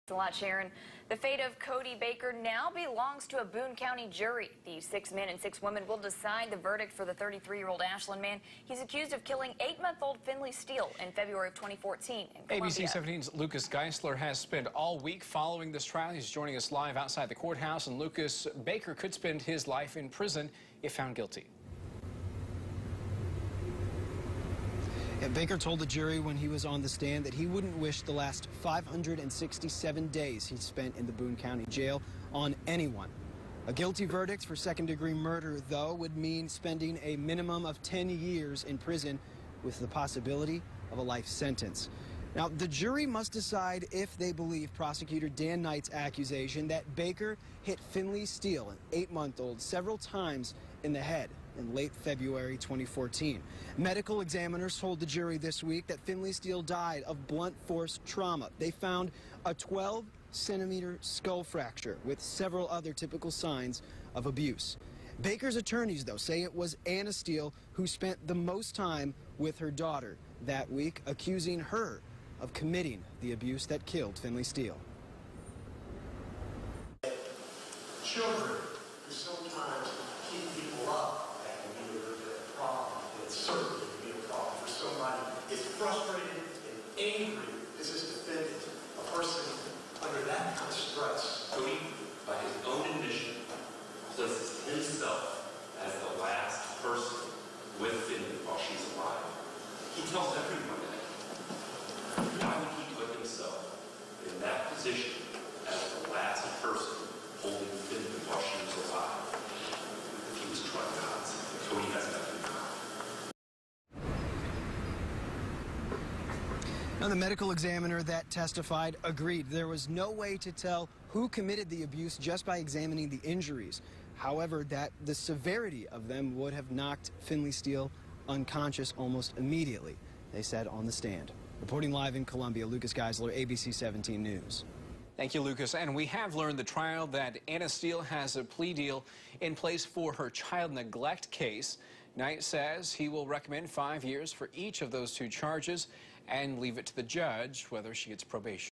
A lot, Sharon. The fate of Cody Baker now belongs to a Boone County jury. The 6 men and 6 women will decide the verdict for the 33-year-old Ashland man. He's accused of killing 8-month-old Finley Steele in February of 2014 in Columbia. ABC 17's Lucas Geisler has spent all week following this trial. He's joining us live outside the courthouse, and Lucas, Baker could spend his life in prison if found guilty. And Baker told the jury when he was on the stand that he wouldn't wish the last 567 days he spent in the Boone County jail on anyone. A guilty verdict for second-degree murder, though, would mean spending a minimum of 10 years in prison with the possibility of a life sentence. Now, the jury must decide if they believe prosecutor Dan Knight's accusation that Baker hit Finley Steele, an 8-month-old, several times in the head in late February 2014. Medical examiners told the jury this week that Finley Steele died of blunt force trauma. They found a 12-centimeter skull fracture with several other typical signs of abuse. Baker's attorneys, though, say it was Anna Steele who spent the most time with her daughter that week, accusing her of committing the abuse that killed Finley Steele. Children who sometimes keep people up that can be a problem, and it's certainly can be a problem for somebody is frustrated and angry as this defendant, a person under that kind of stress. Cody, by his own admission, places himself as the last person with Finley while she's alive. He tells everyone that. Why would he put himself in that position as the last person holding Finley while she was alive? If he was traumatized, Cody has nothing to hide. Now, the medical examiner that testified agreed there was no way to tell who committed the abuse just by examining the injuries. However, that the severity of them would have knocked Finley Steele unconscious almost immediately, they said on the stand. Reporting live in Columbia, Lucas Geisler, ABC 17 News. Thank you, Lucas. And we have learned the trial that Anna Steele has a plea deal in place for her child neglect case. Knight says he will recommend 5 years for each of those 2 charges and leave it to the judge whether she gets probation.